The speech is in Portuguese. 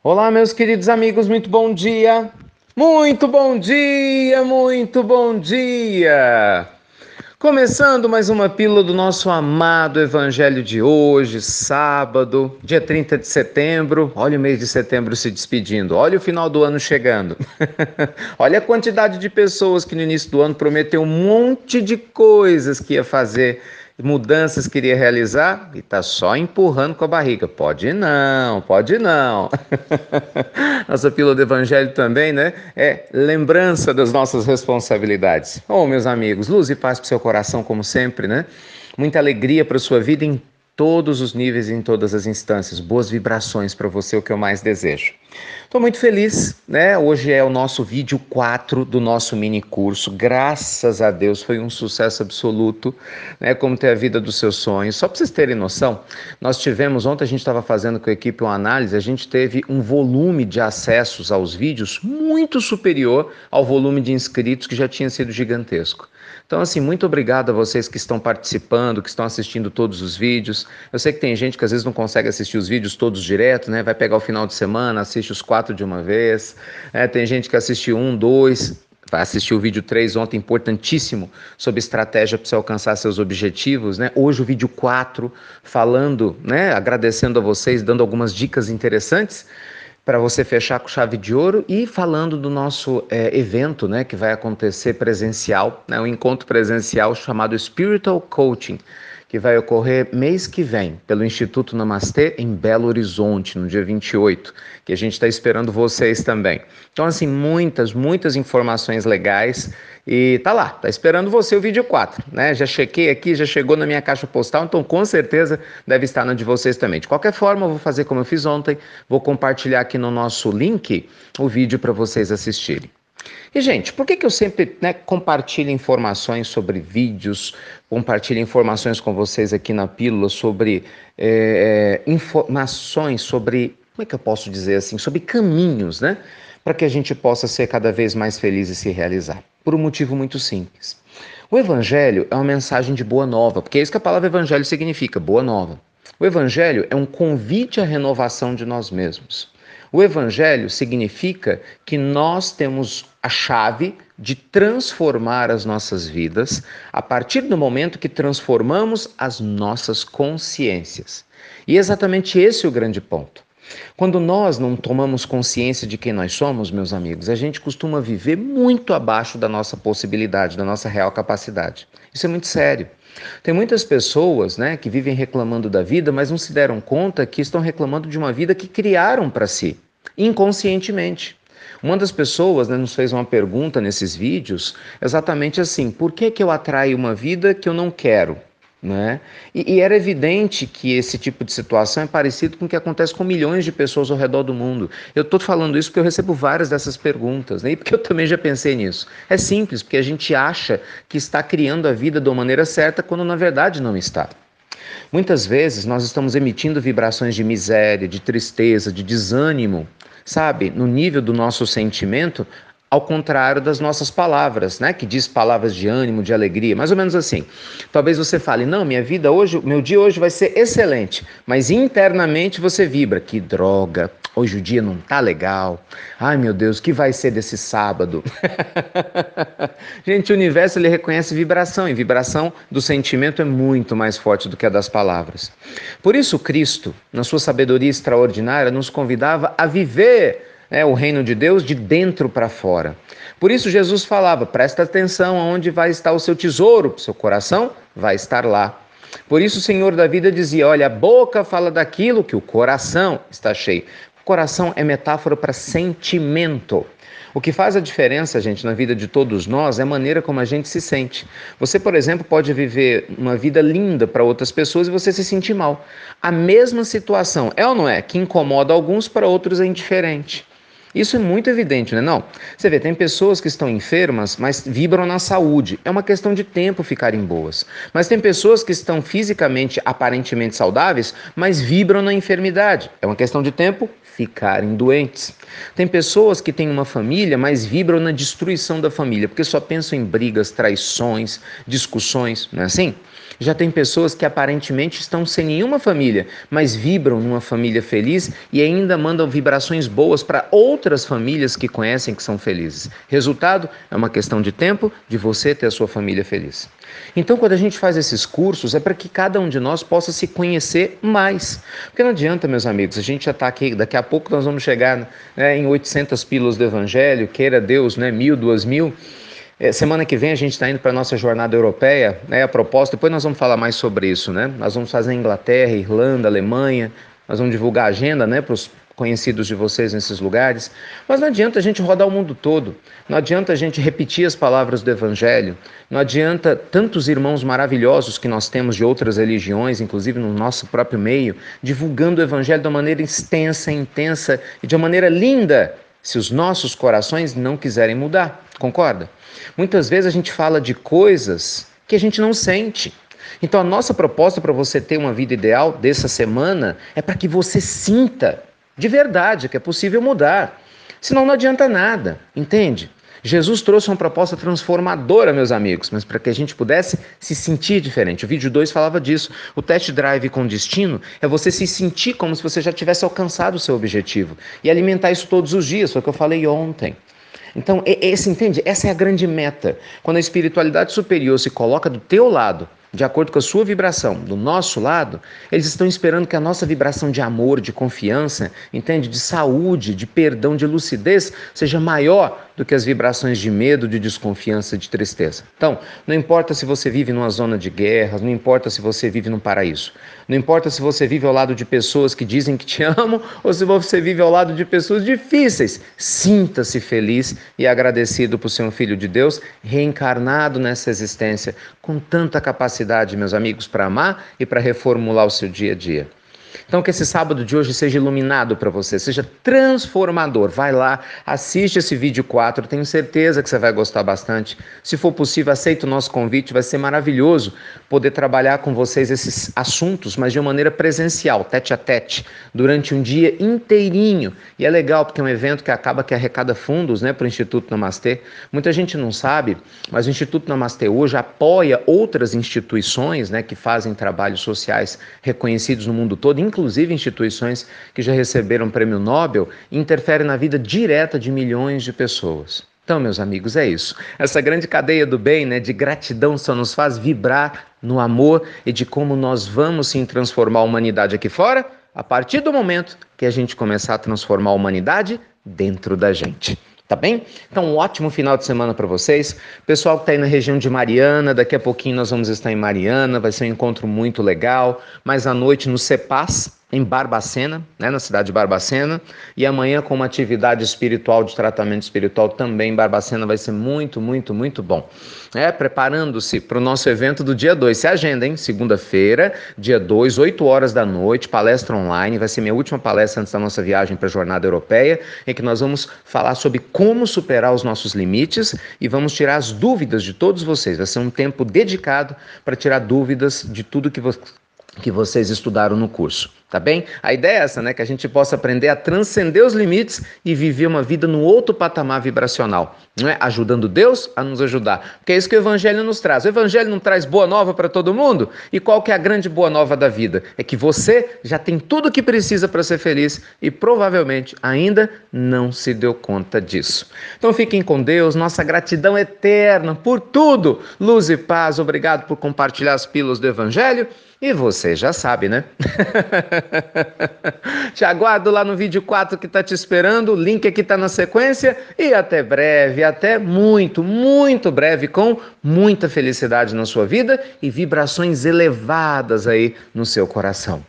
Olá, meus queridos amigos, muito bom dia! Muito bom dia, muito bom dia! Começando mais uma pílula do nosso amado Evangelho de hoje, sábado, dia 30 de setembro. Olha o mês de setembro se despedindo, olha o final do ano chegando. Olha a quantidade de pessoas que no início do ano prometeu um monte de coisas que ia fazer, mudanças que iria realizar e tá só empurrando com a barriga. Pode não, pode não. Nossa pílula do Evangelho também, né? É lembrança das nossas responsabilidades. Oh, meus amigos, luz e paz para o seu coração, como sempre, né? Muita alegria para a sua vida em todos os níveis e em todas as instâncias. Boas vibrações para você, o que eu mais desejo. Estou muito feliz, né? Hoje é o nosso vídeo 4 do nosso mini curso. Graças a Deus foi um sucesso absoluto, né? Como ter a vida dos seus sonhos. Só para vocês terem noção, nós tivemos, ontem a gente estava fazendo com a equipe uma análise, a gente teve um volume de acessos aos vídeos muito superior ao volume de inscritos que já tinha sido gigantesco. Então, assim, muito obrigado a vocês que estão participando, que estão assistindo todos os vídeos. Eu sei que tem gente que às vezes não consegue assistir os vídeos todos direto, né? Vai pegar o final de semana, assiste os 4 de uma vez. Tem gente que assiste um, dois, vai assistir o vídeo 3 ontem, importantíssimo, sobre estratégia para você alcançar seus objetivos, né? Hoje o vídeo 4, falando, né? Agradecendo a vocês, dando algumas dicas interessantes para você fechar com chave de ouro e falando do nosso evento, né, que vai acontecer presencial, né, um encontro presencial chamado Spiritual Coaching, que vai ocorrer mês que vem pelo Instituto Namastê em Belo Horizonte, no dia 28, que a gente está esperando vocês também. Então, assim, muitas informações legais e tá lá, tá esperando você o vídeo 4, né? Já chequei aqui, já chegou na minha caixa postal, então com certeza deve estar na de vocês também. De qualquer forma, eu vou fazer como eu fiz ontem, vou compartilhar aqui no nosso link o vídeo para vocês assistirem. E, gente, por que eu sempre, né, compartilho informações sobre vídeos, compartilho informações com vocês aqui na pílula sobre informações sobre, como é que eu posso dizer assim, sobre caminhos, né, para que a gente possa ser cada vez mais feliz e se realizar? Por um motivo muito simples. O Evangelho é uma mensagem de boa nova, porque é isso que a palavra Evangelho significa, boa nova. O Evangelho é um convite à renovação de nós mesmos. O Evangelho significa que nós temos a chave de transformar as nossas vidas a partir do momento que transformamos as nossas consciências. E exatamente esse é o grande ponto. Quando nós não tomamos consciência de quem nós somos, meus amigos, a gente costuma viver muito abaixo da nossa possibilidade, da nossa real capacidade. Isso é muito sério. Tem muitas pessoas, né, que vivem reclamando da vida, mas não se deram conta que estão reclamando de uma vida que criaram para si, inconscientemente. Uma das pessoas, né, nos fez uma pergunta nesses vídeos, exatamente assim: por que eu atraio uma vida que eu não quero? Né? E era evidente que esse tipo de situação é parecido com o que acontece com milhões de pessoas ao redor do mundo. Eu estou falando isso porque eu recebo várias dessas perguntas, né? E porque eu também já pensei nisso. É simples, porque a gente acha que está criando a vida da maneira certa quando na verdade não está. Muitas vezes nós estamos emitindo vibrações de miséria, de tristeza, de desânimo, sabe, no nível do nosso sentimento, ao contrário das nossas palavras, né? Que diz palavras de ânimo, de alegria, mais ou menos assim. Talvez você fale: não, minha vida hoje, meu dia hoje vai ser excelente, mas internamente você vibra: que droga, hoje o dia não tá legal. Ai, meu Deus, o que vai ser desse sábado? Gente, o universo ele reconhece vibração, e vibração do sentimento é muito mais forte do que a das palavras. Por isso, Cristo, na sua sabedoria extraordinária, nos convidava a viver o reino de Deus de dentro para fora. Por isso Jesus falava: presta atenção aonde vai estar o seu tesouro, seu coração vai estar lá. Por isso o Senhor da vida dizia: olha, a boca fala daquilo que o coração está cheio. O coração é metáfora para sentimento. O que faz a diferença, gente, na vida de todos nós é a maneira como a gente se sente. Você, por exemplo, pode viver uma vida linda para outras pessoas e você se sentir mal. A mesma situação, é ou não é? Que incomoda alguns, para outros é indiferente. Isso é muito evidente, né? Não. Você vê, tem pessoas que estão enfermas, mas vibram na saúde. É uma questão de tempo ficarem boas. Mas tem pessoas que estão fisicamente, aparentemente saudáveis, mas vibram na enfermidade. É uma questão de tempo ficarem doentes. Tem pessoas que têm uma família, mas vibram na destruição da família, porque só pensam em brigas, traições, discussões, não é assim? Já tem pessoas que aparentemente estão sem nenhuma família, mas vibram numa família feliz e ainda mandam vibrações boas para outras famílias que conhecem que são felizes. Resultado, é uma questão de tempo de você ter a sua família feliz. Então, quando a gente faz esses cursos, é para que cada um de nós possa se conhecer mais. Porque não adianta, meus amigos, a gente já está aqui, daqui a pouco nós vamos chegar, né, em 800 pílulas do Evangelho, queira Deus, né, 1.000, 2.000. Semana que vem a gente está indo para a nossa jornada europeia, né, a propósito, depois nós vamos falar mais sobre isso, né? Nós vamos fazer Inglaterra, Irlanda, Alemanha, nós vamos divulgar a agenda, né, para os conhecidos de vocês nesses lugares, mas não adianta a gente rodar o mundo todo, não adianta a gente repetir as palavras do Evangelho, não adianta tantos irmãos maravilhosos que nós temos de outras religiões, inclusive no nosso próprio meio, divulgando o Evangelho de uma maneira extensa, intensa e de uma maneira linda, se os nossos corações não quiserem mudar, concorda? Muitas vezes a gente fala de coisas que a gente não sente. Então a nossa proposta para você ter uma vida ideal dessa semana é para que você sinta de verdade que é possível mudar. Senão não adianta nada, entende? Jesus trouxe uma proposta transformadora, meus amigos, mas para que a gente pudesse se sentir diferente. O vídeo 2 falava disso. O test drive com destino é você se sentir como se você já tivesse alcançado o seu objetivo e alimentar isso todos os dias, foi o que eu falei ontem. Então, entende? Essa é a grande meta. Quando a espiritualidade superior se coloca do teu lado, de acordo com a sua vibração, do nosso lado, eles estão esperando que a nossa vibração de amor, de confiança, entende? De saúde, de perdão, de lucidez, seja maior do que as vibrações de medo, de desconfiança, de tristeza. Então, não importa se você vive numa zona de guerra, não importa se você vive num paraíso, não importa se você vive ao lado de pessoas que dizem que te amam ou se você vive ao lado de pessoas difíceis, sinta-se feliz e agradecido por ser um filho de Deus, reencarnado nessa existência, com tanta capacidade, meus amigos, para amar e para reformular o seu dia a dia. Então que esse sábado de hoje seja iluminado para você, seja transformador. Vai lá, assiste esse vídeo 4, tenho certeza que você vai gostar bastante. Se for possível, aceita o nosso convite, vai ser maravilhoso poder trabalhar com vocês esses assuntos, mas de uma maneira presencial, tete a tete, durante um dia inteirinho. E é legal porque é um evento que acaba que arrecada fundos, né, para o Instituto Namastê. Muita gente não sabe, mas o Instituto Namastê hoje apoia outras instituições, né, que fazem trabalhos sociais reconhecidos no mundo todo, inclusive instituições que já receberam prêmio Nobel, interferem na vida direta de milhões de pessoas. Então, meus amigos, é isso. Essa grande cadeia do bem, né, de gratidão só nos faz vibrar no amor e de como nós vamos sim transformar a humanidade aqui fora, a partir do momento que a gente começar a transformar a humanidade dentro da gente. Tá bem? Então, um ótimo final de semana para vocês. Pessoal que está aí na região de Mariana, daqui a pouquinho nós vamos estar em Mariana, vai ser um encontro muito legal. Mais à noite no CEPAS, em Barbacena, né, na cidade de Barbacena. E amanhã com uma atividade espiritual, de tratamento espiritual também em Barbacena, vai ser muito, muito, muito bom. Preparando-se para o nosso evento do dia 2. Se agenda, hein? Segunda-feira, dia 2, 8 horas da noite, palestra online. Vai ser minha última palestra antes da nossa viagem para a Jornada Europeia, em que nós vamos falar sobre como superar os nossos limites e vamos tirar as dúvidas de todos vocês. Vai ser um tempo dedicado para tirar dúvidas de tudo que vocês estudaram no curso, tá bem? A ideia é essa, né? Que a gente possa aprender a transcender os limites e viver uma vida no outro patamar vibracional, não é? Ajudando Deus a nos ajudar, porque é isso que o Evangelho nos traz. O Evangelho não traz boa nova para todo mundo? E qual que é a grande boa nova da vida? É que você já tem tudo o que precisa para ser feliz e provavelmente ainda não se deu conta disso. Então fiquem com Deus, nossa gratidão eterna por tudo. Luz e paz, obrigado por compartilhar as pílulas do Evangelho. E você já sabe, né? Te aguardo lá no vídeo 4 que está te esperando, o link aqui está na sequência e até breve, até muito, muito breve, com muita felicidade na sua vida e vibrações elevadas aí no seu coração.